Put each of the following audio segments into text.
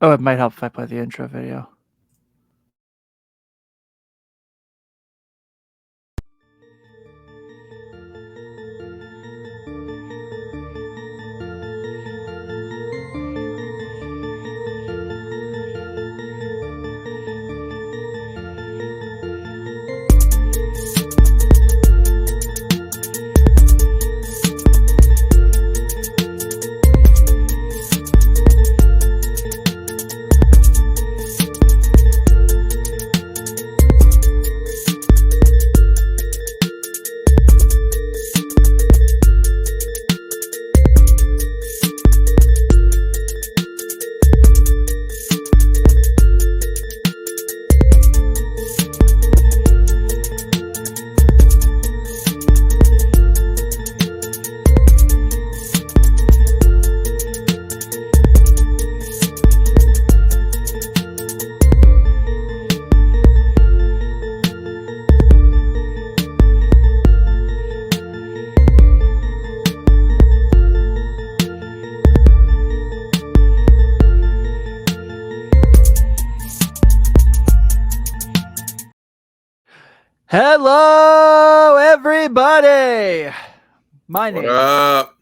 Oh, it might help if I play the intro video. Hello, everybody. My What name up?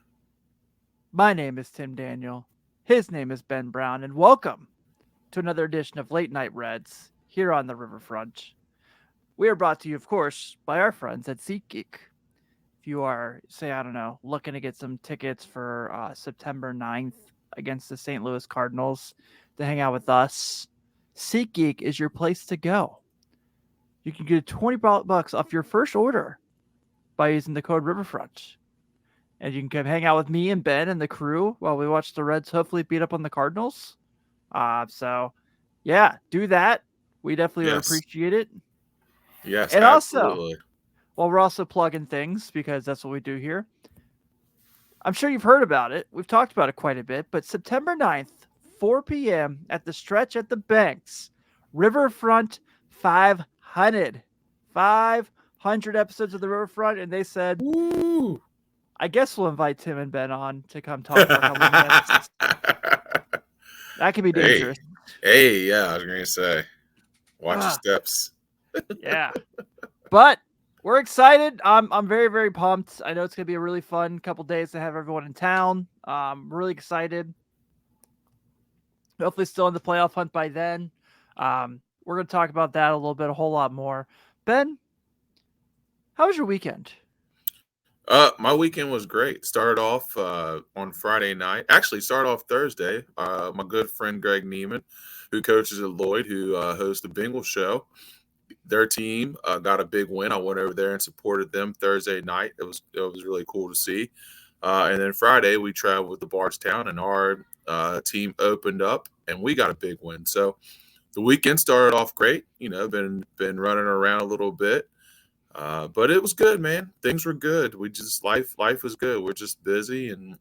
my name is Tim Daniel. His name is Ben Brown, and welcome to another edition of Late Night Reds here on the Riverfront. We are brought to you, of course, by our friends at SeatGeek. If you are, say, I don't know, looking to get some tickets for September 9th against the St. Louis Cardinals to hang out with us, SeatGeek is your place to go. You can get $20 off your first order by using the code Riverfront. And you can come hang out with me and Ben and the crew while we watch the Reds hopefully beat up on the Cardinals. So, yeah, do that. We definitely would Yes. appreciate it. Yes, And also, absolutely. while we're also plugging things because that's what we do here, I'm sure you've heard about it. We've talked about it quite a bit, but September 9th, 4 p.m. at the Stretch at the Banks, Riverfront 500. 500 episodes of the Riverfront, and they said, Woo! I guess we'll invite Tim and Ben on to come talk for a couple minutes. That could be hey, dangerous. yeah, I was gonna say, watch your Ah, steps. yeah. But we're excited. I'm very, very pumped. I know it's gonna be a really fun couple days to have everyone in town. Really excited. Hopefully still in the playoff hunt by then. We're gonna talk about that a little bit, a whole lot more. Ben, how was your weekend? My weekend was great. Started off on Friday night. Actually, started off Thursday. My good friend Greg Neiman, who coaches at Lloyd, who hosts the Bengals show. Their team got a big win. I went over there and supported them Thursday night. It was really cool to see. And then Friday we traveled to Bardstown, and our team opened up, and we got a big win. So the weekend started off great. Been running around a little bit, but it was good, man. Things were good. We just life was good. We're just busy and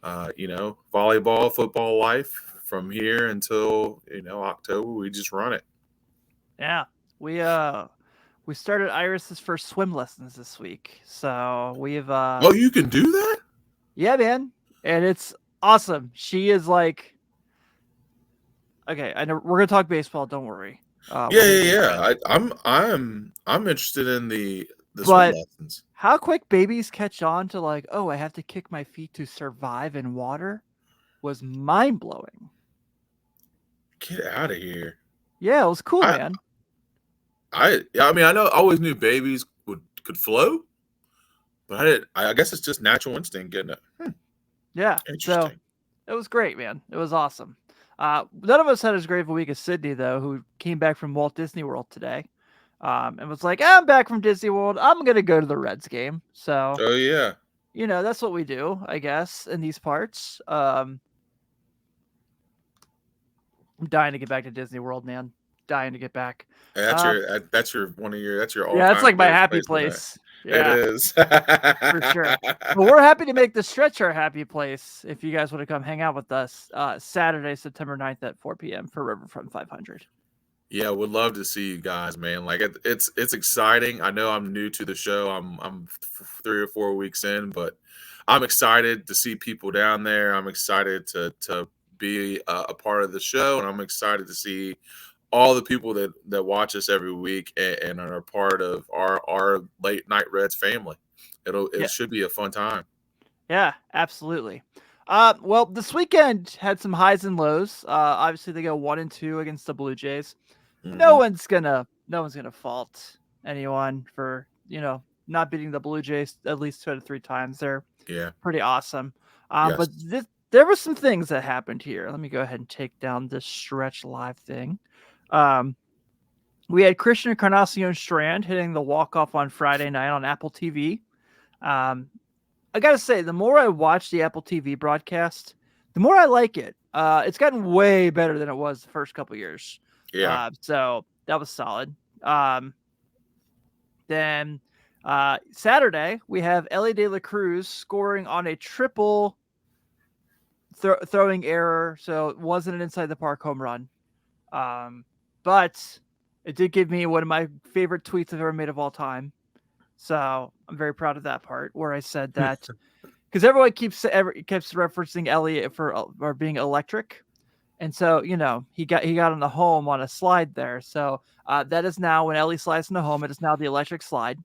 volleyball, football life from here until October. We just run it. Yeah, we started Iris's first swim lessons this week, so we've Oh, you can do that? yeah, man, and it's awesome. She is like, okay, I know we're gonna talk baseball. Don't worry, Yeah, we're gonna yeah, get into yeah. it. I'm interested in the swim But lessons. how quick babies catch on to like, oh, I have to kick my feet to survive in water was mind blowing. Get out of here. Yeah, it was cool, I man. I mean, I always knew babies could float, but I didn't. I guess it's just natural instinct getting it. Yeah, so Interesting. it was great, man. It was awesome. None of us had as great of a week as Sydney, though, who came back from Walt Disney World today, and was like, "I'm back from Disney World. I'm gonna go to the Reds game." So Oh yeah, that's what we do, I guess, in these parts. I'm dying to get back to Disney World, man. Dying to get back. Uh, that's your one of your that's your all yeah, it's time like my favorite happy place to that. place. It Yeah, is. for sure. But we're happy to make the stretch our happy place if you guys want to come hang out with us Saturday, September 9th at 4 p.m. for Riverfront 500. Yeah, would love to see you guys, man. Like it's exciting. I know I'm new to the show. I'm 3 or 4 weeks in, but I'm excited to see people down there. I'm excited to be a part of the show, and I'm excited to see all the people that watch us every week and are part of our late night Reds family. It Yeah, should be a fun time. yeah, absolutely. Well, this weekend had some highs and lows. Obviously they go 1-2 against the Blue Jays. Hmm. No one's gonna fault anyone for not beating the Blue Jays at least 2 to 3 times. They're Yeah. pretty awesome. But Yes. there were some things that happened here. Let me go ahead and take down this stretch live thing. Um, we had Christian Encarnacion Strand hitting the walk-off on Friday night on Apple TV. Um, I gotta say, the more I watch the Apple TV broadcast, the more I like it. It's gotten way better than it was the first couple years. Yeah. So that was solid. Then Saturday we have Elly de la Cruz scoring on a triple throwing error, so it wasn't an inside the park home run. But it did give me one of my favorite tweets I've ever made of all time. So I'm very proud of that part where I said that because everyone keeps referencing Elliott for being electric, and so he got on the home on a slide there. So that is now when Elly slides in the home, it is now the electric slide.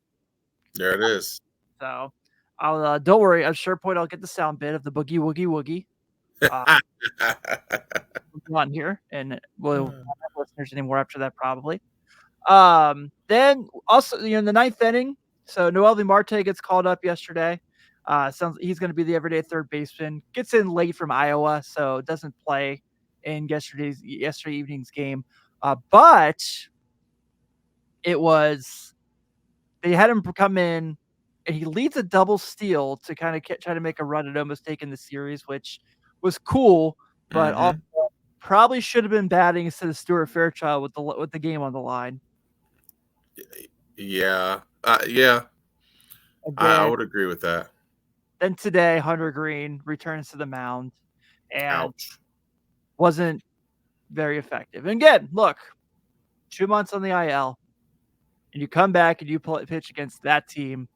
There it is. So I'll don't worry, at sure point I'll get the sound bit of the boogie woogie woogie on here, and we'll not have listeners anymore after that probably. Then also in the ninth inning, so Noelvi Marte gets called up yesterday. Sounds he's going to be the everyday third baseman. Gets in late from Iowa, so doesn't play in yesterday evening's game. But it was they had him come in, and he leads a double steal to kind of try to make a run at almost taking the series, which was cool, but also Hmm. probably should have been batting instead of Stuart Fairchild with the game on the line. Yeah. Yeah. And I would agree with that. then today, Hunter Greene returns to the mound and Ouch. wasn't very effective. And again, look, 2 months on the IL, and you come back and you pitch against that team.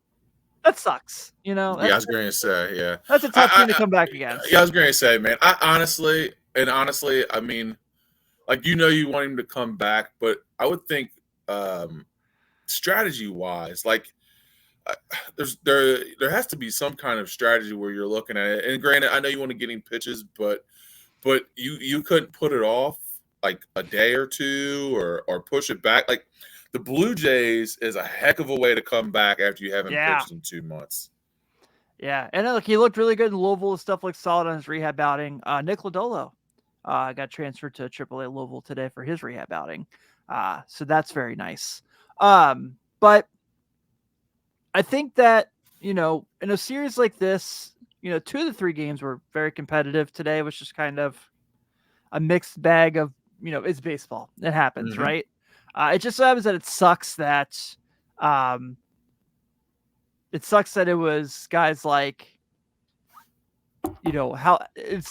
That sucks. Yeah, I was going to say, yeah. That's a tough team to come back Yeah, I against. was going to say, man, honestly, I mean, like, you want him to come back, but I would think strategy wise, like, uh, there has to be some kind of strategy where you're looking at it. And granted, I know you want to get him pitches, but you couldn't put it off like a day or two or push it back. Like the Blue Jays is a heck of a way to come back after you haven't Yeah. pitched in 2 months. Yeah. And look, he looked really good in Louisville. Stuff looked solid on his rehab outing. Nick Lodolo got transferred to AAA Louisville today for his rehab outing. So that's very nice. But I think that, in a series like this, 2 of the 3 games were very competitive. Today was just kind of a mixed bag of, it's baseball. It happens, Hmm. right? It just so happens that it sucks that it was guys like, how it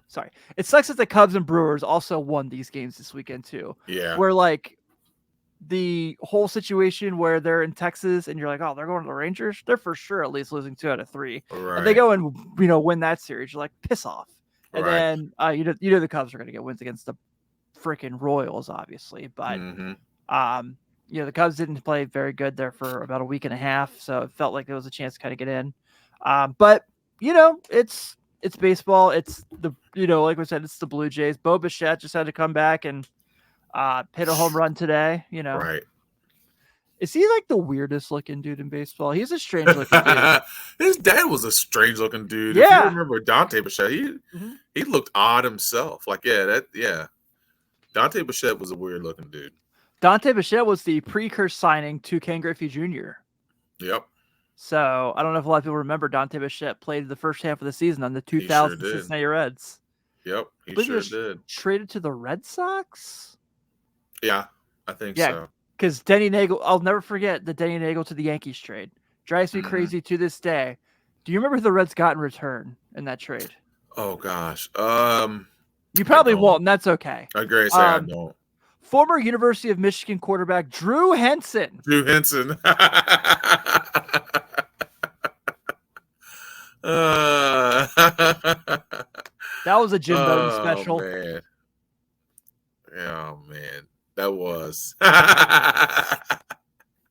sorry. It sucks that the Cubs and Brewers also won these games this weekend too. Yeah. Where like the whole situation where they're in Texas and you're like, oh, they're going to the Rangers. They're for sure at least losing 2 out of 3, and they Right. go and win that series. You're like, piss off. And Right. then the Cubs are going to get wins against the freaking Royals, obviously. But Hmm. the Cubs didn't play very good there for about a week and a half, so it felt like there was a chance to kind of get in. But it's baseball. It's the like we said, it's the Blue Jays. Bo Bichette just had to come back and hit a home run today. Right. Is he like the weirdest looking dude in baseball? He's a strange looking dude. His dad was a strange looking dude. If you Yeah. remember Dante Bichette, he looked odd himself. Like, Dante Bichette was a weird looking dude. Dante Bichette was the precursor signing to Ken Griffey Jr. Yep. So I don't know if a lot of people remember Dante Bichette played the first half of the season on the 2000 did. Cincinnati Reds. Yep, I he believe sure was did. traded to the Red Sox. Yeah, I think Yeah, so. because Denny Nagel, I'll never forget the Denny Nagel to the Yankees trade. Drives me crazy to this day. Do you remember who the Reds got in return in that trade? Oh gosh. You probably don't. won't, and that's okay. I agree. Say I don't. Former University of Michigan quarterback Drew Henson. Drew Henson. That was a Jim Bowden Oh special. man. Oh man. That was.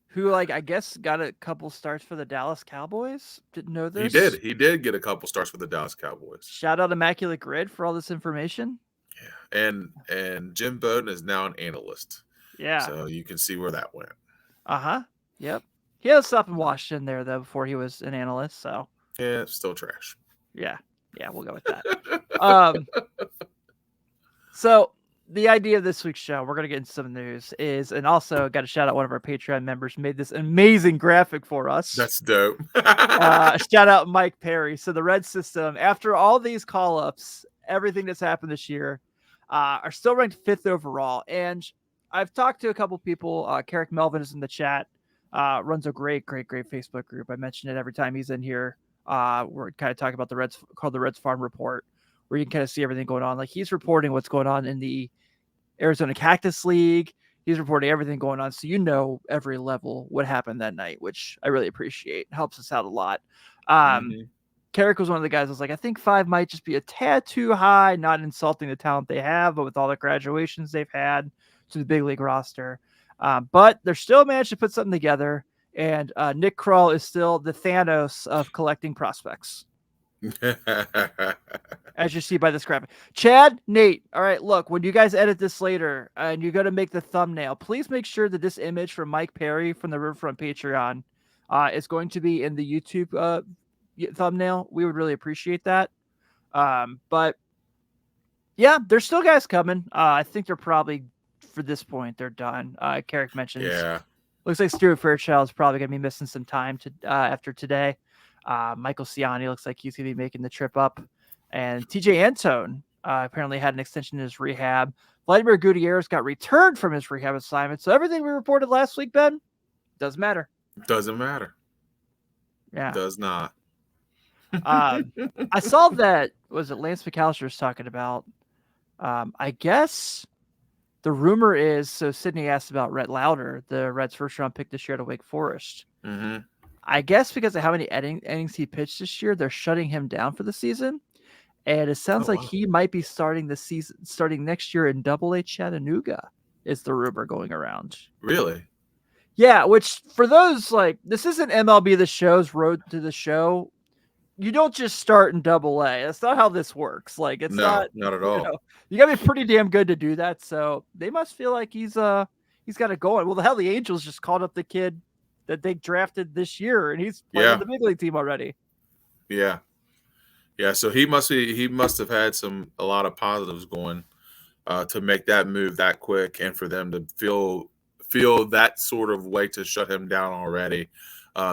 Who, like, I guess got a couple starts for the Dallas Cowboys. Didn't know He this. did. He did get a couple starts for the Dallas Cowboys. Shout out Immaculate Grid for all this information. Yeah. And Jim Bowden is now an analyst. Yeah. So you can see where that went. Uh-huh. Yep. He had stuff in Washington there, though, before he was an analyst, so. Yeah, it's still trash. Yeah. Yeah, we'll go with that. So the idea of this week's show, we're going to get into some news, is, and also got to shout out one of our Patreon members who made this amazing graphic for us. That's dope. Shout out Mike Perry. So the Red System, after all these call-ups, everything that's happened this year, are still ranked 5th overall. And I've talked to a couple people. Carrick Melvin is in the chat, runs a great Facebook group. I mention it every time he's in here. We're kind of talking about the Reds, called the Reds Farm Report, where you can kind of see everything going on. Like, he's reporting what's going on in the Arizona Cactus League. He's reporting everything going on, so you know every level what happened that night, which I really appreciate. Helps us out a lot. Carrick was one of the guys that was like, I think 5 might just be a tad too high, not insulting the talent they have, but with all the graduations they've had to the big league roster. But they're still managed to put something together, and Nick Kroll is still the Thanos of collecting prospects. As you see by this graphic. Chad, Nate, all right, look, when you guys edit this later and you're going to make the thumbnail, please make sure that this image from Mike Perry from the Riverfront Patreon is going to be in the YouTube thumbnail. We would really appreciate that. But yeah, there's still guys coming. I think they're probably, for this point, they're done. Carrick mentions. Yeah. Looks like Stuart Fairchild is probably going to be missing some time after today. Michael Ciani looks like he's going to be making the trip up. And TJ Antone apparently had an extension in his rehab. Vladimir Gutierrez got returned from his rehab assignment. So everything we reported last week, Ben, doesn't matter. Doesn't matter. Yeah. Does not. I saw that, was it Lance McAllister was talking about? I guess the rumor is, so Sydney asked about Rhett Lauder, the Reds' first round pick this year to Wake Forest. Mm-hmm. I guess because of how many innings he pitched this year, they're shutting him down for the season. And it sounds like he might be starting next year in Double-A Chattanooga, is the rumor going around. Really? Yeah, which for those, like, this isn't MLB The Show's Road to the Show. You don't just start in Double-A. That's not how this works. Like, it's not at all. You gotta be pretty damn good to do that. So they must feel like he's got it going. Well, the hell, the Angels just called up the kid that they drafted this year, and he's playing on the big league team already. Yeah. Yeah, so he must have had a lot of positives going to make that move that quick, and for them to feel that sort of way to shut him down already.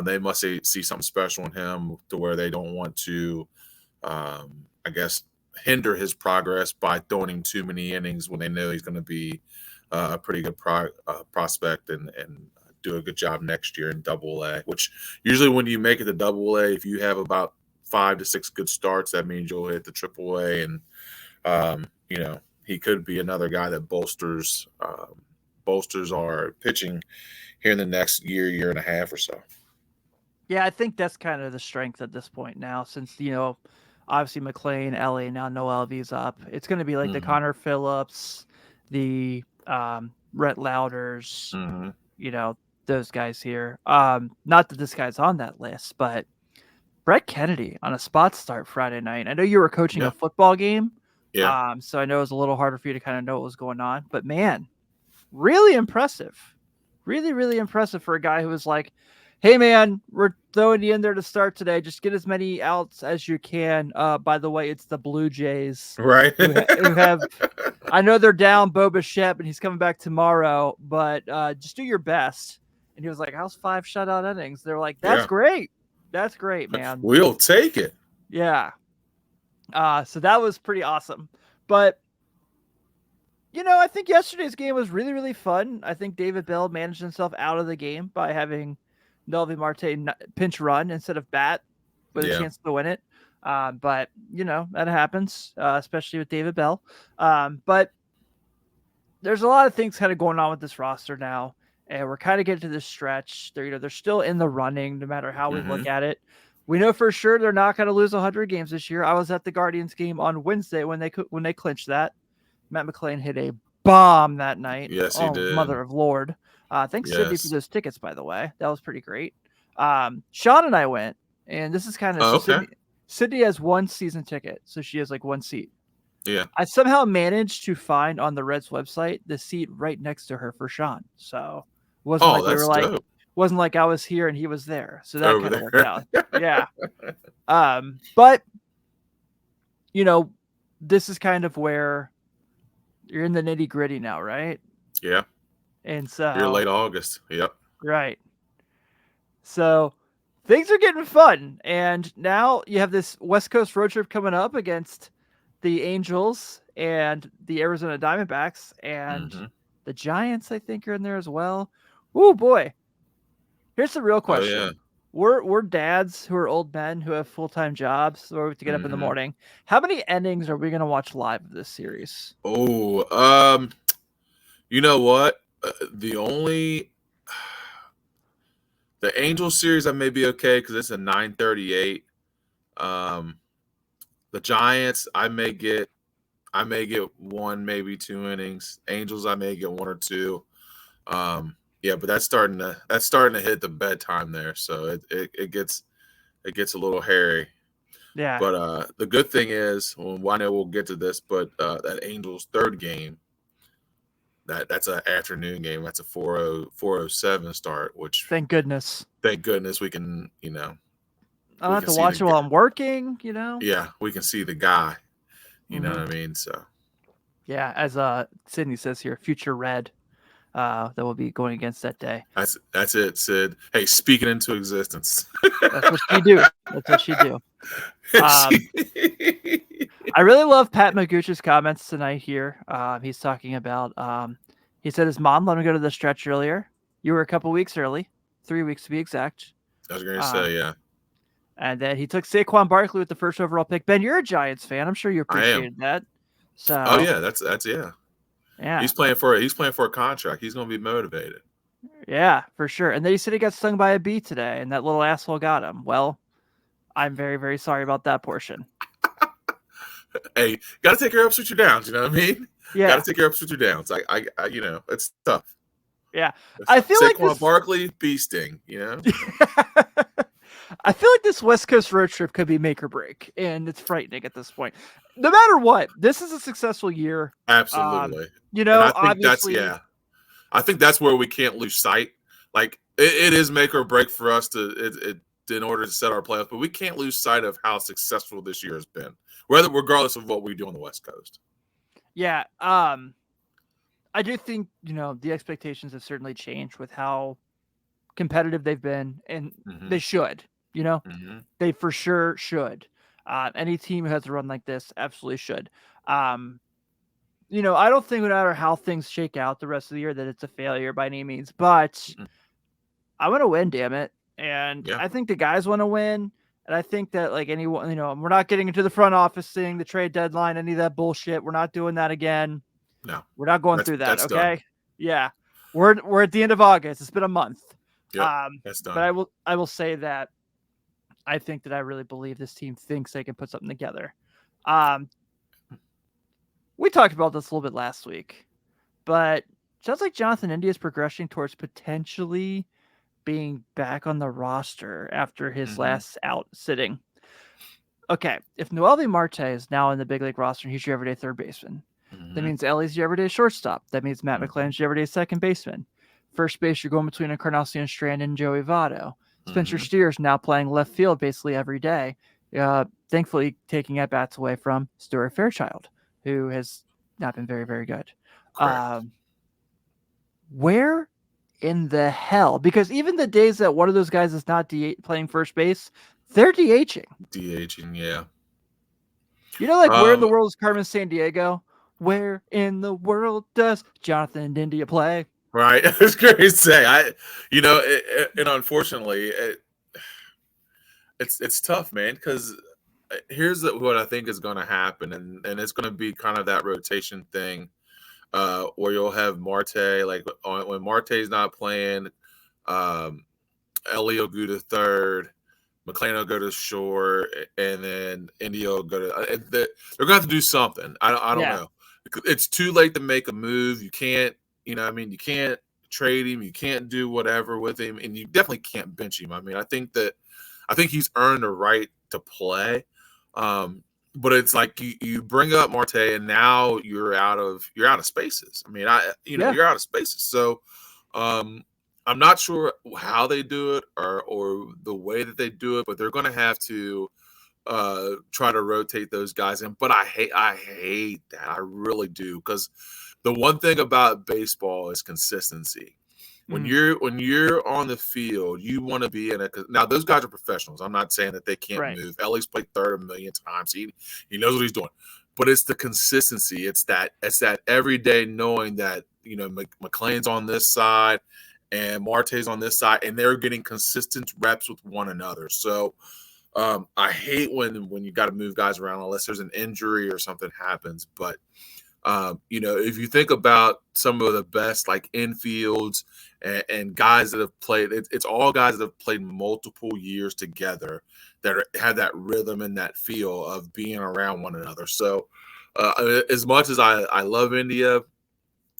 They must see something special in him to where they don't want to, I guess, hinder his progress by throwing him too many innings when they know he's going to be a pretty good prospect and do a good job next year in Double-A. Which usually when you make it to Double-A, if you have about 5 to 6 good starts, that means you'll hit the Triple-A, and he could be another guy that bolsters our pitching here in the next year and a half or so. Yeah, I think that's kind of the strength at this point now, since obviously McLean, Elly, now Noelvi's up. It's going to be like the Connor Phillips, the Rhett Lauders, those guys here. Not that this guy's on that list, but Brett Kennedy on a spot start Friday night. I know you were coaching a football game. Yeah. So I know it was a little harder for you to kind of know what was going on. But man, really impressive. Really, really impressive for a guy who was like, hey man, we're throwing you in there to start today. Just get as many outs as you can. By the way, it's the Blue Jays. Right. who have I know they're down Bo Bichette, and he's coming back tomorrow, but just do your best. And he was like, how's 5 shutout innings? They're like, that's great. That's great, man. We'll take it. Yeah. So that was pretty awesome. But, I think yesterday's game was really, really fun. I think David Bell managed himself out of the game by having Noelvi Marte pinch run instead of bat with a chance to win it. But, that happens, especially with David Bell. But there's a lot of things kind of going on with this roster now. And we're kind of getting to this stretch. They're still in the running, no matter how we look at it. We know for sure they're not going to lose 100 games this year. I was at the Guardians game on Wednesday when they clinched that. Matt McClain hit a bomb that night. Yes, he Oh, did. mother of Lord. Thanks, Sydney, for Yes. those tickets, by the way. That was pretty great. Sean and I went, and this is kind of Oh, so okay. Sydney has one season ticket, so she has like one seat. Yeah. I somehow managed to find on the Reds website the seat right next to her for Sean. So it wasn't Oh, like we were that's like dope. wasn't like I was here and he was there. So that Over kind of worked there. out. Yeah. But this is kind of where you're in the nitty gritty now, right? Yeah. And You're so, late August. Yep. right. So things are getting fun. And now you have this West Coast road trip coming up against the Angels and the Arizona Diamondbacks and Mm-hmm. the Giants, I think, are in there as well. Oh boy. Here's the real Oh yeah. question. We're dads who are old men who have full-time jobs, so we have to get up in the Mm-hmm. morning. How many innings are we going to watch live of this series? Oh, you know what? The only the Angel series I may be okay because it's a 9:38. Um, the Giants I may get one, maybe two innings. Angels I may get one or two. Yeah, but that's starting to hit the bedtime there, so it gets a little hairy. Yeah. But the good thing is, well, I know we'll get to this, but that Angels third game, that's an afternoon game. That's a 4:07 start, which Thank goodness. thank goodness we can, I don't we have can to see watch the it while I'm working. yeah, we can see the guy. You know Hmm. what I mean? So Yeah, as Sydney says here, future red that will be going against that day. that's it, Sid. Hey, speaking into existence. That's what she do. That's what she do. Um, I really love Pat Maguch's comments tonight here. He's talking about he said his mom let him go to the stretch earlier. You were a couple weeks early, 3 weeks to be exact. I was going to Um, say, yeah, and then he took Saquon Barkley with the first overall pick. Ben, you're a Giants fan. I'm sure you I am. appreciated that. Oh So yeah, that's yeah. yeah, He's playing for a contract. He's going to be motivated. yeah, for sure. And then he said he got stung by a bee today, and that little asshole got him. Well, I'm very, very sorry about that portion. Hey, got to take your ups with your downs. You know what I mean? Got to Yeah, take your ups with your downs. It's tough. yeah. It's I tough. feel like Saquon this. Barkley, bee sting. You know? I feel like this West Coast road trip could be make or break, and it's frightening at this point. No matter what, this is a successful year. Um, Absolutely. And I think that's Obviously, yeah. I think that's where we can't lose sight. Like it is make or break for us in order to set our playoffs, but we can't lose sight of how successful this year has been, regardless of what we do on the West Coast. yeah. I do think the expectations have certainly changed with how competitive they've been, and Mm-hmm. they should. You know, Mm-hmm. they for sure should. Any team who has a run like this absolutely should. Um, I don't think no matter how things shake out the rest of the year that it's a failure by any means, but Mm-hmm. I want to win, damn it. And Yeah. I think the guys want to win. And I think that like anyone, we're not getting into the front office thing, the trade deadline, any of that bullshit. We're not doing that again. No. We're not going That's through that. that's done. Okay. Yeah. We're at the end of August. It's been a month. Yep. That's But done. I will say that I think that I really believe this team thinks they can put something together. Um, we talked about this a little bit last week, but sounds like Jonathan India is progressing towards potentially being back on the roster after his Mm-hmm. last out sitting. Okay, if Noelvi Marte is now in the big league roster and he's your everyday third baseman, that Mm-hmm. means Elly's your everyday shortstop. That means Matt Mm-hmm. McClanahan's your everyday second baseman. First base, you're going between Encarnacion Strand and Joey Votto. Spencer Mm-hmm. Steer's now playing left field basically every day. Thankfully, taking at bats away from Stuart Fairchild, who has not been very, very good. Correct. Where in the hell? Because even the days that one of those guys is not playing first base, they're DHing. DHing, yeah. Like where in the Um, world is Carmen Sandiego? Where in the world does Jonathan India play? right. I was going to say, and unfortunately, it's tough, man, because here's what I think is going to happen, and it's going to be kind of that rotation thing, where you'll have Marte, like when Marte's not playing, um, Elly will go to third, McLean will go to short, and then India will go to. They're going to have to do something. I don't Yeah. know. It's too late to make a move. You can't. I mean, you can't trade him. You can't do whatever with him, and you definitely can't bench him. I mean, I think he's earned the right to play. But it's like you bring up Marte, and now you're out of spaces. I mean, you're out of spaces. So I'm not sure how they do it or the way that they do it, but they're going to have to try to rotate those guys in. But I hate that. I really do, because the one thing about baseball is consistency. When you're on the field, you want to be in a. Now those guys are professionals. I'm not saying that they can't move. Elly's played third a million times. He knows what he's doing. But it's the consistency. It's that every day knowing that McLean's on this side and Marte's on this side, and they're getting consistent reps with one another. So I hate when you got to move guys around unless there's an injury or something happens. But if you think about some of the best like infields and guys that have played, it's all guys that have played multiple years together that have that rhythm and that feel of being around one another. So as much as I love India,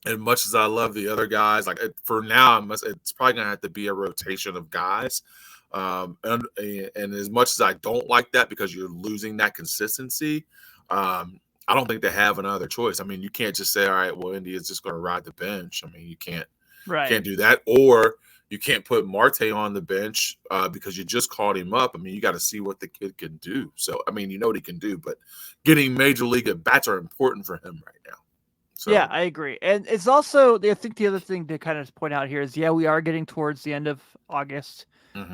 and much as I love the other guys, like for now, it's probably going to have to be a rotation of guys. And as much as I don't like that because you're losing that consistency, I don't think they have another choice. I mean, you can't just say, all right, well, India's just going to ride the bench. I mean, you can't do that. Or you can't put Marte on the bench because you just called him up. I mean, you got to see what the kid can do. So, I mean, you know what he can do, but getting major league at bats are important for him right now. So. Yeah, I agree. And it's also, I think the other thing to kind of point out here is, we are getting towards the end of August,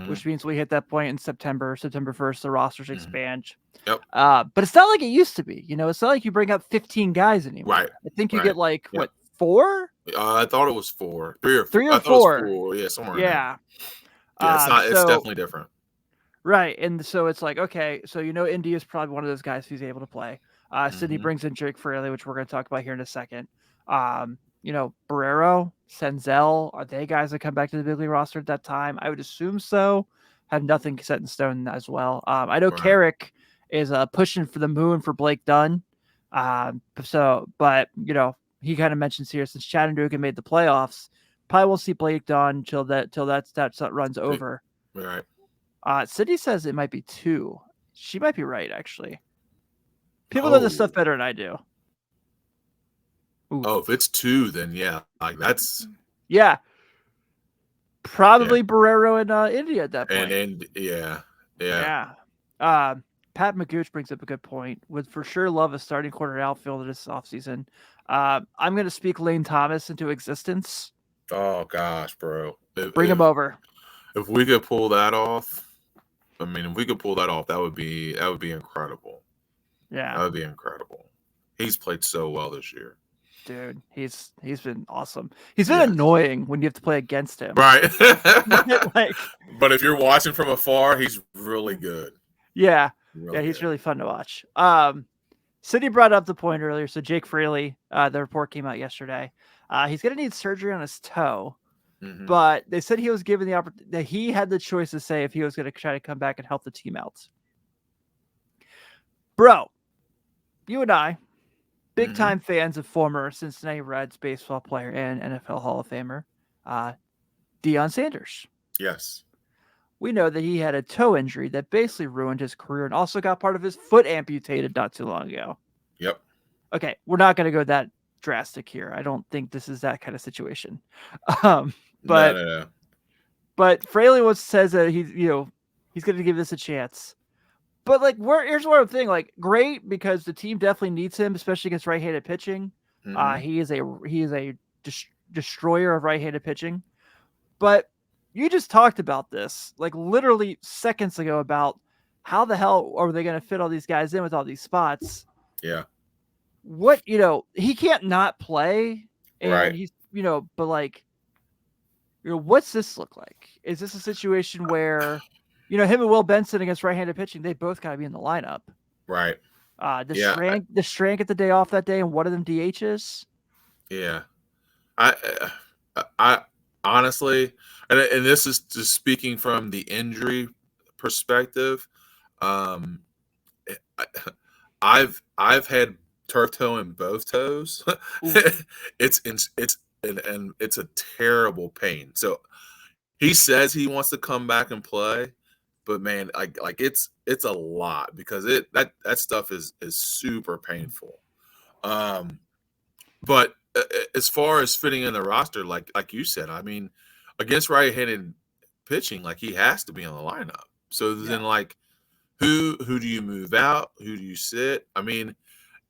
which means we hit that point in September 1st, the rosters expand. Yep. But it's not like it used to be. It's not like you bring up 15 guys anymore. Right. I think you get like, what, 4? I thought it was 4. 3 or 4. I thought it was 4. Yeah, somewhere in there. Yeah, it's not. It's definitely different. Right. And so it's like, okay, so India is probably one of those guys who's able to play. Sydney brings in Jake Fraley, which we're going to talk about here in a second. Barrero, Senzel, are they guys that come back to the big league roster at that time? I would assume so. Have nothing set in stone as well. I know Carrick is pushing for the moon for Blake Dunn. But he kind of mentions here, since Chattanooga made the playoffs, probably won't see Blake Dunn until that runs over. Right. Sydney says it might be 2. She might be right, actually. People know this stuff better than I do. Ooh. Oh, if it's 2, then yeah, like that's probably Barrero in India at that point. And yeah. Pat Magooch brings up a good point. Would for sure love a starting corner outfielder this offseason. I'm going to speak Lane Thomas into existence. Oh gosh, bro! Bring him over. If we could pull that off, that would be incredible. Yeah, that would be incredible. He's played so well this year. Dude, he's been awesome. He's been annoying when you have to play against him. Right. But if you're watching from afar, he's really good. Yeah. He's really fun to watch. Sydney brought up the point earlier. So Jake Fraley, the report came out yesterday. He's going to need surgery on his toe. But they said he was given the opportunity, that he had the choice to say if he was going to try to come back and help the team out. Bro, you and I, big time fans of former Cincinnati Reds baseball player and NFL Hall of Famer, Deion Sanders. Yes. We know that he had a toe injury that basically ruined his career and also got part of his foot amputated not too long ago. Yep. Okay, we're not going to go that drastic here. I don't think this is that kind of situation. No. But Fraley says that he's going to give this a chance. But here's one thing. Great, because the team definitely needs him, especially against right-handed pitching. He is a destroyer of right-handed pitching. But you just talked about this literally seconds ago about how the hell are they going to fit all these guys in with all these spots? Yeah. What he can't not play, and right. He's but what's this look like? Is this a situation where? Him and Will Benson against right-handed pitching, they both got to be in the lineup. Right. The Strand get the day off that day, and one of them DHs. Yeah. I honestly, and this is just speaking from the injury perspective, um, I, I've had turf toe in both toes. Ooh, And it's a terrible pain. So he says he wants to come back and play, but man, it's a lot because that stuff is super painful. Um, but as far as fitting in the roster, like you said, I mean, against right-handed pitching, like he has to be in the lineup. So then, yeah, like, who do you move out? Who do you sit? I mean,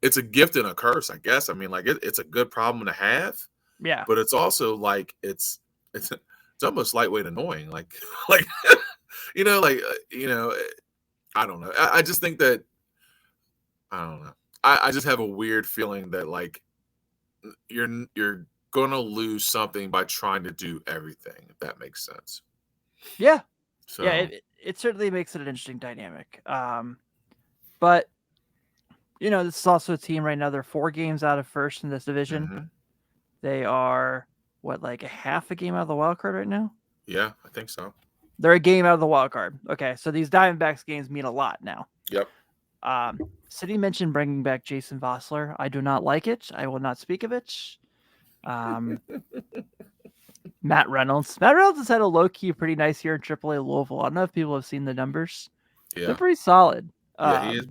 it's a gift and a curse, I guess. I mean, like it's a good problem to have, yeah, but it's also like it's almost lightweight annoying. Like like I don't know. I just think that I don't know. I just have a weird feeling that like you're gonna lose something by trying to do everything, if that makes sense. yeah, yeah. So It certainly makes it an interesting dynamic. But this is also a team right now. They're 4 games out of first in this division. mhm. They are what, like a half a game out of the wild card right now. Yeah, I think so. They're a game out of the wild card. Okay, so these Diamondbacks games mean a lot now. Yep. City mentioned bringing back Jason Vossler. I do not like it. I will not speak of it. Matt Reynolds. Matt Reynolds has had a low key, pretty nice year in AAA Louisville. I don't know if people have seen the numbers. They're Yeah. pretty solid. Yeah, he's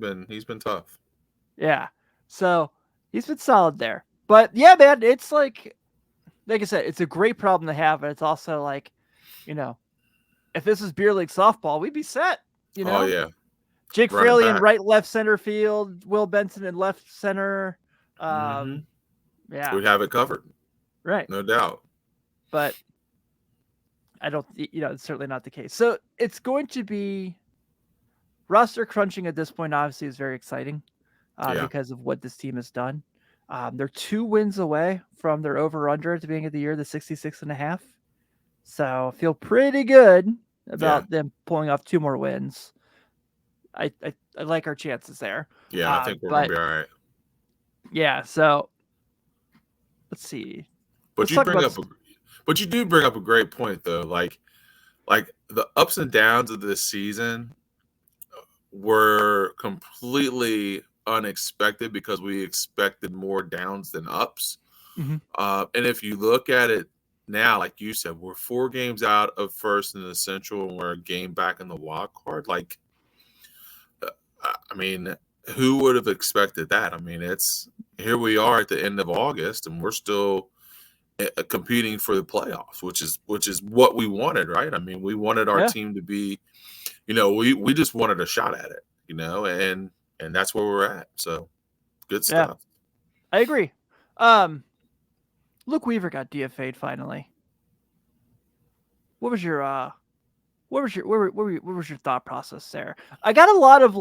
been tough. Yeah. So he's been solid there. But yeah, man, it's like I said, it's a great problem to have, but it's also like, if this was beer league softball, we'd be set. Oh yeah. Jake Running Fraley in back. right, left center field, Will Benson in left center. Mhm. Yeah, We'd have it covered. right. No doubt. But I don't, it's certainly not the case. So it's going to be roster crunching at this point. Obviously, is very exciting Yeah. because of what this team has done. They're 2 wins away from their over/under at the beginning of the year, the 66.5. So feel pretty good Yeah. about them pulling off 2 more wins. I like our chances there. Yeah, I think we're gonna But be all right. yeah, so let's see. But Let's talk about. you do bring up a great point though. Like the ups and downs of this season were completely unexpected because we expected more downs than ups. Mhm. And if you look at it now, like you said, we're 4 games out of first in the Central, and we're a game back in the wild card. Like, I mean, who would have expected that? I mean, it's here we are at the end of August, and we're still competing for the playoffs, which is what we wanted, right? I mean, we wanted our Yeah, team to be, we just wanted a shot at it, and that's where we're at. So good yeah, stuff. I agree. Luke Weaver got DFA'd finally. What was your what was your thought process there? I got a lot of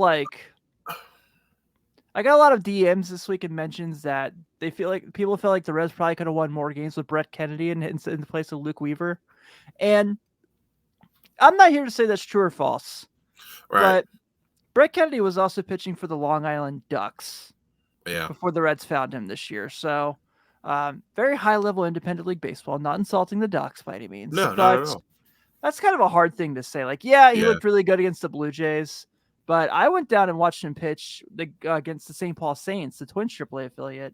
DMs this week and mentions that they feel like people felt like the Reds probably could have won more games with Brett Kennedy in the place of Luke Weaver. And I'm not here to say that's true or false, Right. but Brett Kennedy was also pitching for the Long Island Ducks Yeah. before the Reds found him this year. So, very high level independent league baseball, not insulting the Ducks by any means, No, not but at all. that's kind of a hard thing to say. Like, yeah, he Yeah. looked really good against the Blue Jays, but I went down and watched him pitch against the St. Paul Saints, the Twins AAA affiliate,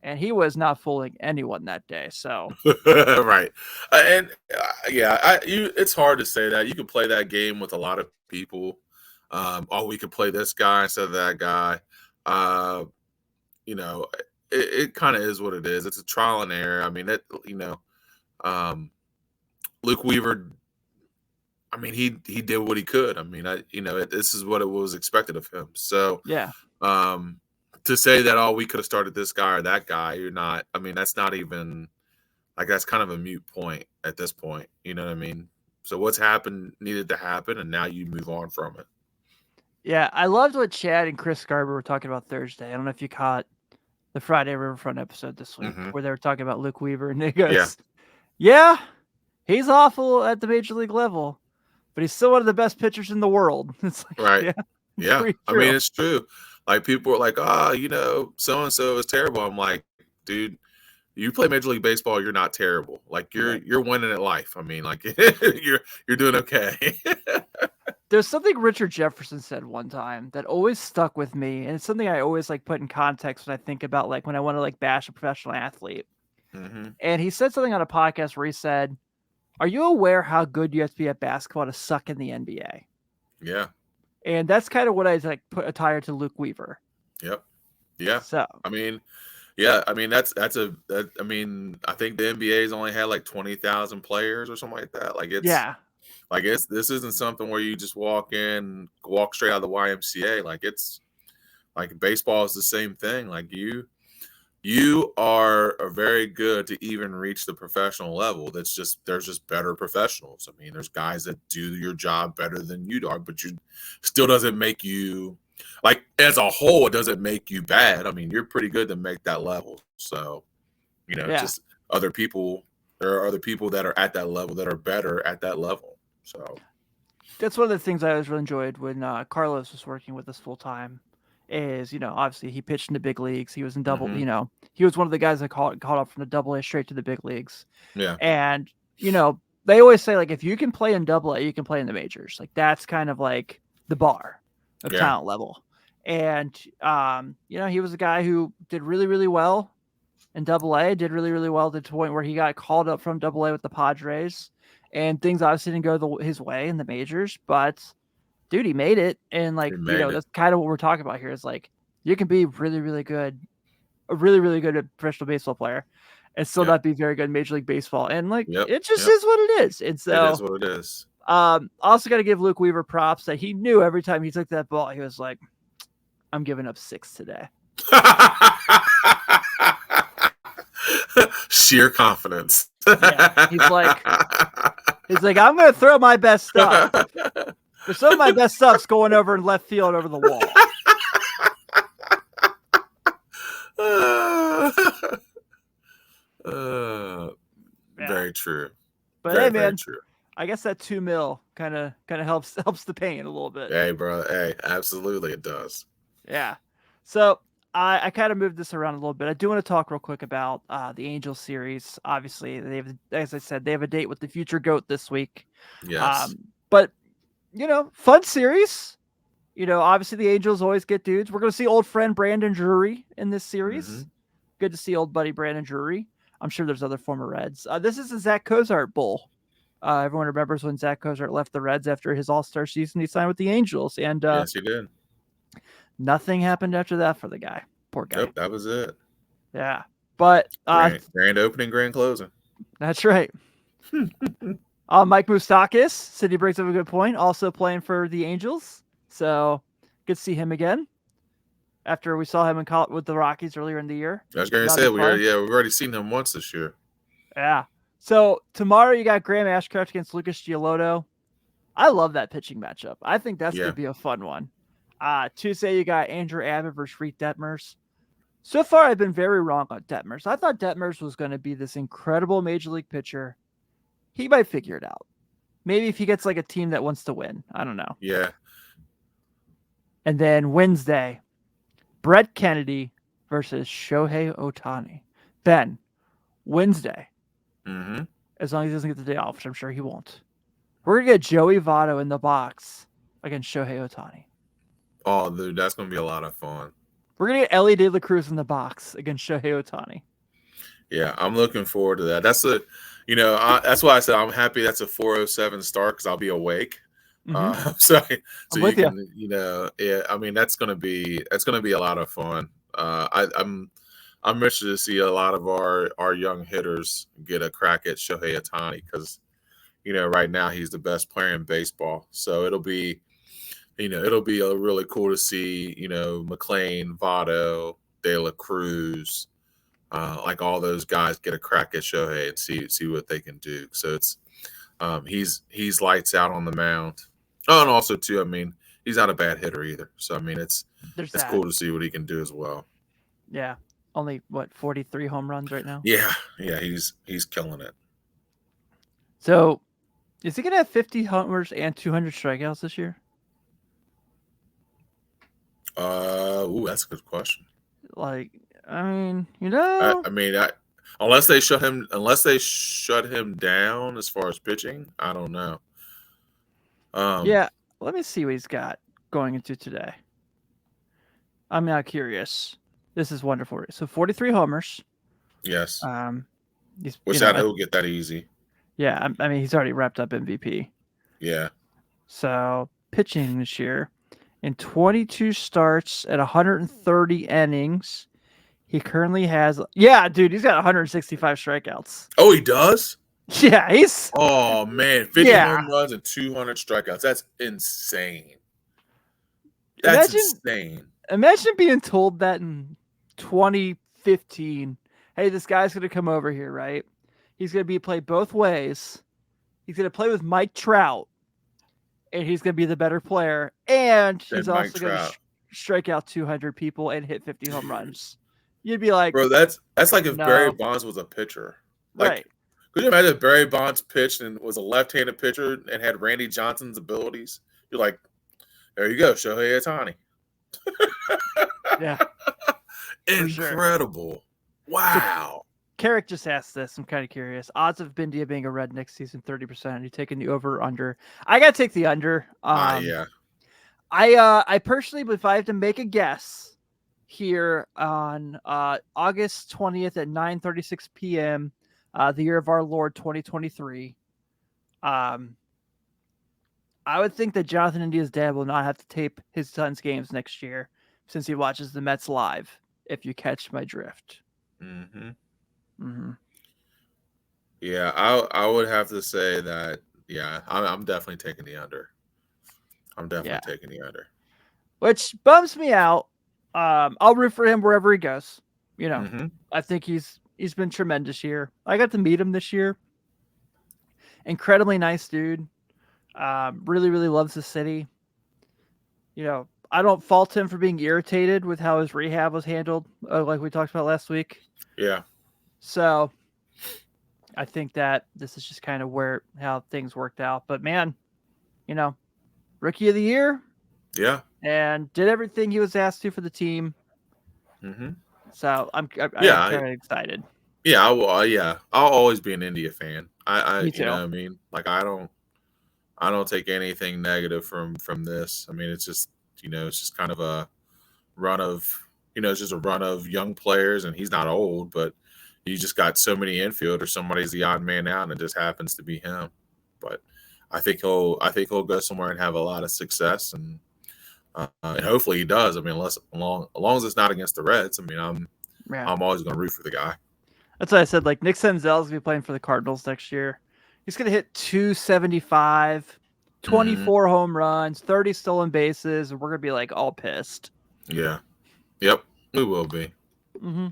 and he was not fooling anyone that day. So, Right. And yeah, it's hard to say that. You can play that game with a lot of people. Oh, we could play this guy instead of that guy. You know, it kind of is what it is. It's a trial and error. I mean, um, Luke Weaver. I mean, he did what he could. I mean, this is what it was expected of him. So, yeah, um, to say that we could have started this guy or that guy, you're not. I mean, that's not even like that's kind of a mute point at this point. You know what I mean? So what's happened needed to happen, and now you move on from it. yeah. I loved what Chad and Chris Garber were talking about Thursday. I don't know if you caught the Friday Riverfront episode this week Mm-hmm. where they were talking about Luke Weaver, and he Yeah. goes, "Yeah, he's awful at the major league level, but he's still one of the best pitchers in the world." It's like, Right. yeah, Yeah. pretty I mean, true. it's true. Like people are like, so and so is terrible. I'm like, dude, you play Major League Baseball, you're not terrible. Like you're Right. you're winning at life. I mean, like you're doing okay. There's something Richard Jefferson said one time that always stuck with me, and it's something I always like put in context when I think about like when I want to like bash a professional athlete. Mm-hmm. And he said something on a podcast where he said, "Are you aware how good you have to be at basketball to suck in the NBA?" Yeah. And that's kind of what I like put a tire to Luke Weaver. Yep. Yeah. So I mean, yeah. I mean, I mean, I think the NBA's only had like 20,000 players or something like that. yeah, This isn't something where you just walk straight out of the YMCA. It's like baseball is the same thing. Like you are very good to even reach the professional level. There's just better professionals. I mean, there's guys that do your job better than you are, but you still doesn't make you like as a whole. It doesn't make you bad. I mean, you're pretty good to make that level. So yeah. just other people. There are other people that are at that level that are better at that level. So That's one of the things I always really enjoyed when Carlos was working with us full time. Is obviously he pitched in the big leagues. He was in double. mm-hmm. He was one of the guys that called up from the Double A straight to the big leagues. Yeah. And they always say like if you can play in Double A, you can play in the majors. Like that's kind of like the bar of talent level. And he was a guy who did really really well in Double A. Did really really well to the point where he got called up from Double A with the Padres. And things obviously didn't go his way in the majors, but dude, he made it. And that's kind of what we're talking about here is like, you can be really, really good, a really, really good professional baseball player and still not be very good in Major League Baseball. And it just is what it is. And so it is what it is. Also got to give Luke Weaver props that he knew every time he took that ball, he was like, I'm giving up 6 today. Sheer confidence. Yeah, he's like, I'm going to throw my best stuff. But some of my best stuff's going over in left field over the wall. Very true. But very, hey, man, very true. I guess that $2 million kind of helps the pain a little bit. Hey, bro. Hey, absolutely, it does. Yeah. So I kind of moved this around a little bit. I do want to talk real quick about the Angels series. Obviously, as I said, they have a date with the future GOAT this week. Yes. But fun series. Obviously the Angels always get dudes. We're going to see old friend Brandon Drury in this series. Mm-hmm. Good to see old buddy Brandon Drury. I'm sure there's other former Reds. This is the Zach Cozart Bowl. Everyone remembers when Zach Cozart left the Reds after his All-Star season. He signed with the Angels, and yes, he did. Nothing happened after that for the guy. Poor guy. Yep, that was it. Yeah, but grand opening, grand closing. That's right. Mike Moustakas said he brings up a good point. Also playing for the Angels, so good to see him again. After we saw him with the Rockies earlier in the year. I was going to say we've already seen him once this year. Yeah. So tomorrow you got Graham Ashcraft against Lucas Giolito. I love that pitching matchup. I think that's going to be a fun one. Tuesday you got Andrew Abbott versus Reed Detmers. So far I've been very wrong on Detmers. I thought Detmers was going to be this incredible major league pitcher. He might figure it out. Maybe if he gets like a team that wants to win. I don't know. Yeah. And then Wednesday, Brett Kennedy versus Shohei Ohtani. Ben, Wednesday. Mm-hmm. As long as he doesn't get the day off, which I'm sure he won't. We're going to get Joey Votto in the box against Shohei Ohtani. Oh, dude, that's going to be a lot of fun. We're going to get Elly De La Cruz in the box against Shohei Ohtani. Yeah, I'm looking forward to that. That's that's why I said I'm happy that's a 4:07 start because I'll be awake. Mm-hmm. So you can, I mean, that's gonna be a lot of fun. I'm interested to see a lot of our young hitters get a crack at Shohei Ohtani because right now he's the best player in baseball. So it'll be really cool to see McLean, Votto, De La Cruz, like all those guys get a crack at Shohei and see what they can do. So it's he's lights out on the mound. Oh, and also too, I mean, he's not a bad hitter either. So I mean, it's cool to see what he can do as well. Yeah, only 43 home runs right now. Yeah, he's killing it. So, is he gonna have 50 homers and 200 strikeouts this year? That's a good question. I mean, unless they shut him down as far as pitching, I don't know. Yeah, Let me see what he's got going into today. I'm now curious. This is wonderful. So 43 homers. Yes. He's, Wish that he'll get that easy. Yeah, I mean, he's already wrapped up MVP. Yeah. So pitching this year in 22 starts at 130 innings. He currently has, dude, he's got 165 strikeouts. Oh, he does? Yeah, he's. Oh, man. 50 home runs and 200 strikeouts. That's insane. That's insane. Imagine being told that in 2015. Hey, this guy's going to come over here, right? He's going to play both ways. He's going to play with Mike Trout, and he's going to be the better player. And he's also going to strike out 200 people and hit 50 home runs. You'd be like, bro, that's like if Barry Bonds was a pitcher. Like, right. Could you imagine if Barry Bonds pitched and was a left-handed pitcher and had Randy Johnson's abilities? You're like, there you go, Shohei Ohtani. Yeah. Incredible. Sure. Wow. Carrick just asked this. I'm kind of curious. Odds of Bindia being a Red next season, 30%. Are you taking the over or under? I got to take the under. Yeah. I personally, if I have to make a guess here on August 20th at 9:36 p.m., the year of our Lord 2023, I would think that Jonathan India's dad will not have to tape his son's games next year since he watches the Mets live, if you catch my drift. Mm-hmm. Mm-hmm. Yeah, I would have to say that, I'm definitely taking the under. I'm definitely taking the under. Which bums me out. I'll root for him wherever he goes. You know, mm-hmm. I think he's been tremendous here. I got to meet him this year. Incredibly nice dude. Really, really loves the city. You know, I don't fault him for being irritated with how his rehab was handled, like we talked about last week. Yeah. So I think that this is just kind of how things worked out. But man, you know, rookie of the year. Yeah. And did everything he was asked to for the team. Mm-hmm. So I'm kind of excited. Yeah, I'll always be an India fan. Me too. You know what I mean? Like I don't take anything negative from this. I mean, it's just, it's just kind of a run of, it's just a run of young players, and he's not old, but you just got so many infielders. Somebody's the odd man out, and it just happens to be him. But I think he'll go somewhere and have a lot of success, and hopefully he does. I mean, as long as it's not against the Reds, I mean, I'm always going to root for the guy. That's what I said. Like Nick Senzel's going to be playing for the Cardinals next year. He's going to hit 275, 24 home runs, 30 stolen bases, and we're going to be like all pissed. Yeah. Yep. We will be. Mm-hmm.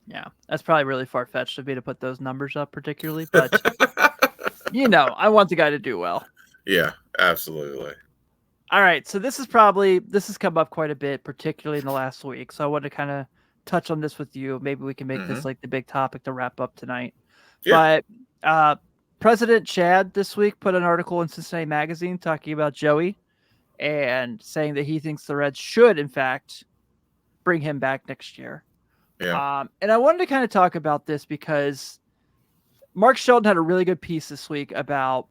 Yeah. That's probably really far-fetched of me to put those numbers up particularly, but I want the guy to do well. Yeah, absolutely. All right. So this has come up quite a bit, particularly in the last week. So I want to kind of touch on this with you. Maybe we can make this like the big topic to wrap up tonight. Yeah. But President Chad this week put an article in Cincinnati Magazine talking about Joey and saying that he thinks the Reds should, in fact, bring him back next year. Yeah. And I wanted to kind of talk about this because Mark Sheldon had a really good piece this week about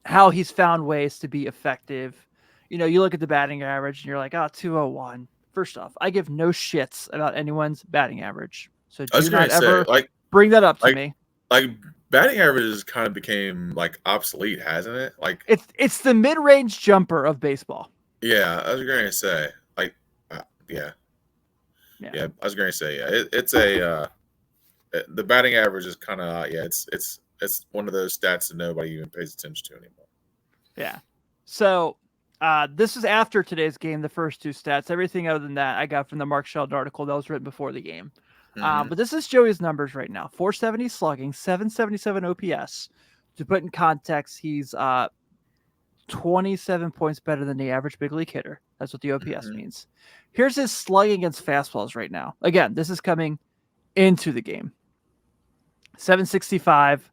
how he's found ways to be effective. You look at the batting average and you're like, 201. First off, I give no shits about anyone's batting average. So do not ever bring that up to me. Like batting averages kind of became like obsolete, hasn't it? Like it's the mid-range jumper of baseball. Yeah, I was going to say yeah. I was going to say it's a the batting average is kind of it's one of those stats that nobody even pays attention to anymore. Yeah. So this is after today's game, the first two stats. Everything other than that I got from the Mark Sheldon article that was written before the game. But this is Joey's numbers right now. 470 slugging, 777 OPS. To put in context, he's 27 points better than the average big league hitter. That's what the OPS means. Here's his slugging against fastballs right now. Again, this is coming into the game. 765.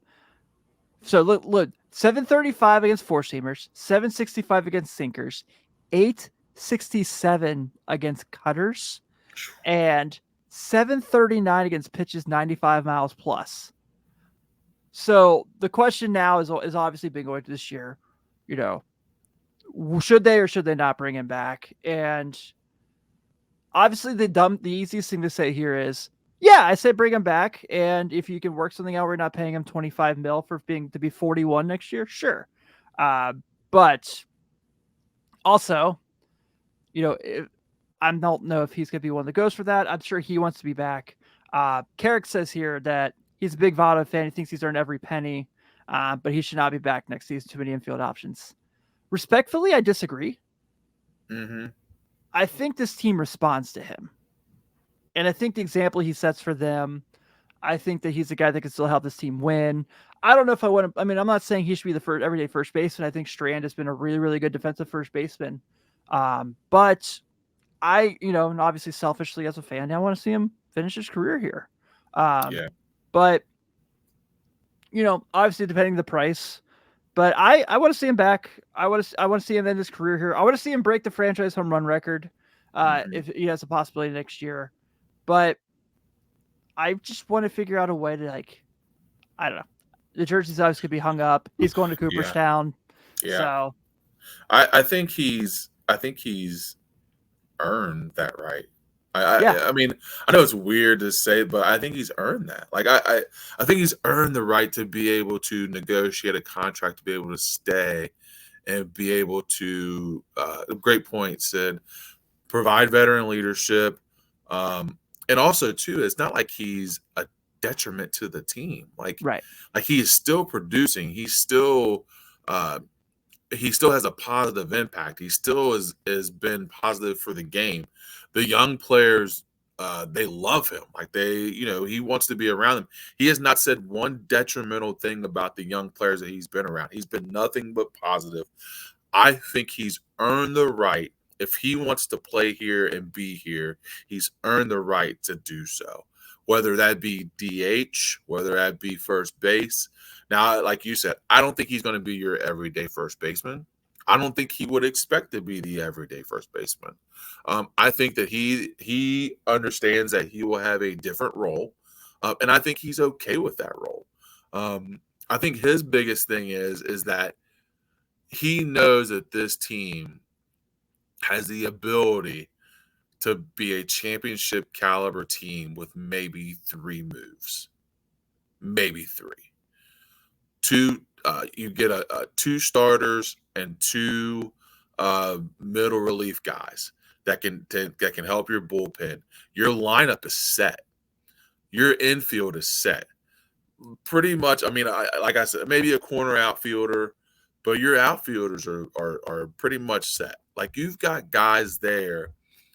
So look, 735 against four-seamers, 765 against sinkers, 867 against cutters, and 739 against pitches 95 miles plus. So the question now is obviously been going to this year, Should they or should they not bring him back? And obviously, the easiest thing to say here is, yeah, I say bring him back, and if you can work something out, we're not paying him 25 mil for being to be 41 next year, sure. But also, I don't know if he's going to be one that goes for that. I'm sure he wants to be back. Carrick says here that he's a big Votto fan. He thinks he's earned every penny, but he should not be back next season. Too many infield options. Respectfully, I disagree. Mm-hmm. I think this team responds to him. And I think the example he sets for them, I think that he's a guy that can still help this team win. I don't know if I want to. I mean, I'm not saying he should be the first everyday first baseman. I think Strand has been a really, really good defensive first baseman. But and obviously selfishly as a fan, I want to see him finish his career here. Yeah. But obviously depending on the price. But I want to see him back. I want to see him end his career here. I want to see him break the franchise home run record if he has a possibility next year. But I just want to figure out a way to I don't know. The jersey's obviously going to be hung up. He's going to Cooperstown. Yeah. So I think he's earned that right. I mean, I know it's weird to say, but I think he's earned that. Like I think he's earned the right to be able to negotiate a contract, to be able to stay and be able to great points and provide veteran leadership. And also too, it's not like he's a detriment to the team. Like he is still producing. He's still he still has a positive impact. He still has been positive for the game. The young players, they love him. Like he wants to be around them. He has not said one detrimental thing about the young players that he's been around. He's been nothing but positive. I think he's earned the right. If he wants to play here and be here, he's earned the right to do so. Whether that be DH, whether that be first base. Now, like you said, I don't think he's going to be your everyday first baseman. I don't think he would expect to be the everyday first baseman. I think that he understands that he will have a different role, and I think he's okay with that role. I think his biggest thing is that he knows that this team has the ability to be a championship caliber team with maybe 3 moves, maybe 3. You get a 2 starters and 2 middle relief guys that can help your bullpen. Your lineup is set. Your infield is set. Pretty much. I mean, like I said, maybe a corner outfielder, but your outfielders are pretty much set. Like you've got guys there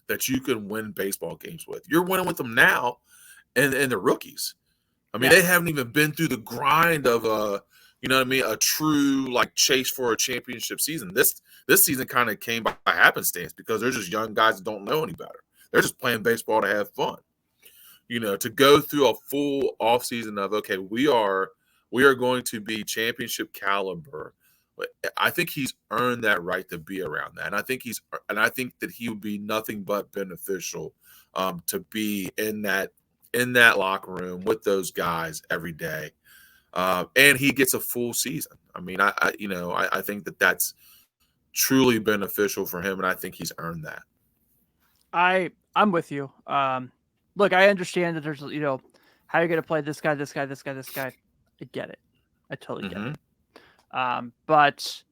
that you can win baseball games with. You're winning with them now, and the rookies. I mean, they haven't even been through the grind of a true chase for a championship season. This season kind of came by happenstance because they're just young guys that don't know any better. They're just playing baseball to have fun. To go through a full offseason of we are going to be championship caliber. I think he's earned that right to be around that, and I think that he would be nothing but beneficial to be in that locker room with those guys every day, and he gets a full season. I mean, I think that that's truly beneficial for him, and I think he's earned that. I'm with you. Look, I understand that there's how you're going to play this guy, this guy, this guy, this guy. I get it. I totally get it. But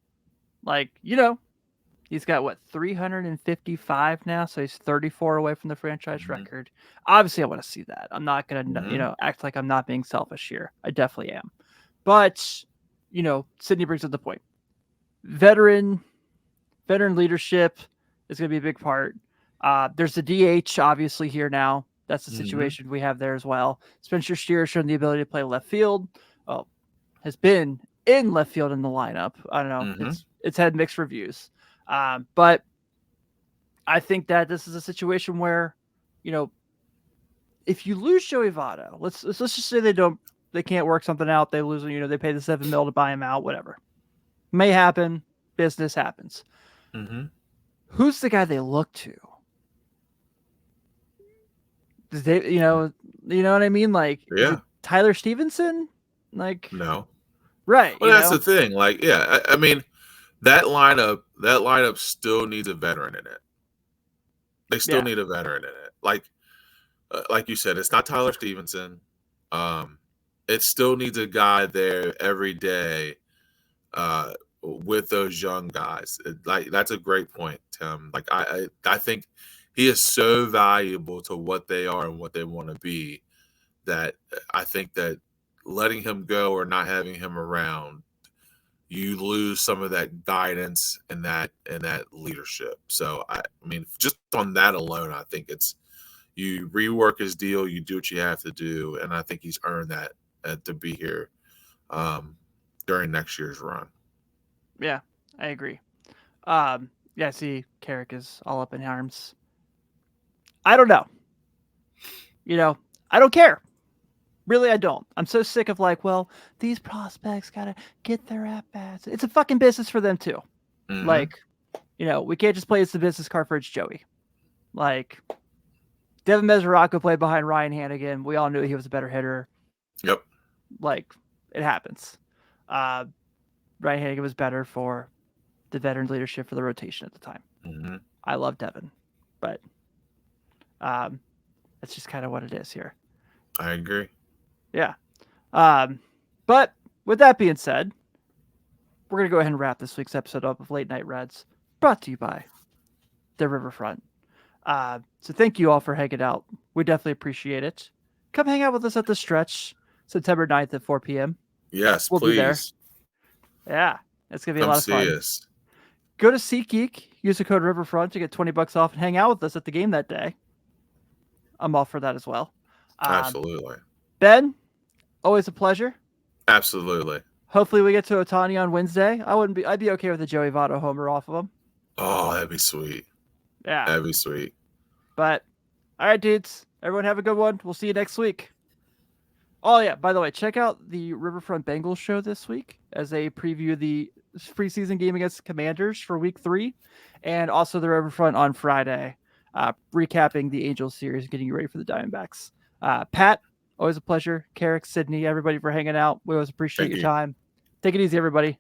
he's got 355 now, so he's 34 away from the franchise record. Obviously, I want to see that. I'm not gonna act like I'm not being selfish here. I definitely am. But Sydney brings up the point. Veteran leadership is going to be a big part. There's the DH obviously here now. That's the situation we have there as well. Spencer Steer showing the ability to play left field. Has been in left field in the lineup. I don't know. It's had mixed reviews. But I think that this is a situation where, if you lose Joey Votto, let's just say they can't work something out. They lose, they pay the $7 million to buy him out, whatever. May happen. Business happens. Who's the guy they look to? Does they, you know what I mean? Is it Tyler Stevenson? No. Right. Well, that's the thing. I mean, that lineup still needs a veteran in it. They still need a veteran in it. Like you said, it's not Tyler Stevenson. It still needs a guy there every day with those young guys. That's a great point, Tim. I think he is so valuable to what they are and what they want to be that I think that letting him go or not having him around, you lose some of that guidance and that leadership. So I mean, just on that alone, I think it's you rework his deal, you do what you have to do, and I think he's earned that to be here during next year's run. Yeah, I agree. Yeah, see, Carrick is all up in arms. I don't know. I don't care. Really, I don't. I'm so sick of well, these prospects gotta get their at bats. It's a fucking business for them too. Mm-hmm. We can't just play as the business card for it's Joey. Devin Mesoraco played behind Ryan Hannigan. We all knew he was a better hitter. Yep. It happens. Ryan Hannigan was better for the veteran leadership for the rotation at the time. Mm-hmm. I love Devin, but that's just kind of what it is here. I agree. Yeah. But with that being said, we're going to go ahead and wrap this week's episode up of Late Night Reds, brought to you by the Riverfront. So thank you all for hanging out. We definitely appreciate it. Come hang out with us at the Stretch, September 9th at 4 p.m. Yes, we'll please. Be there. Yeah, it's going to be a lot of fun. Us. Go to SeatGeek, use the code Riverfront to get $20 off and hang out with us at the game that day. I'm all for that as well. Absolutely. Ben, always a pleasure. Absolutely. Hopefully we get to Ohtani on Wednesday. I'd be okay with a Joey Votto homer off of him. Oh, that'd be sweet. Yeah. That'd be sweet. But, all right, dudes. Everyone have a good one. We'll see you next week. Oh, yeah. By the way, check out the Riverfront Bengals show this week as they preview the preseason game against Commanders for week 3. And also the Riverfront on Friday, recapping the Angels series, getting you ready for the Diamondbacks. Pat, always a pleasure. Carrick, Sydney, everybody for hanging out. We always appreciate your time. Take it easy, everybody.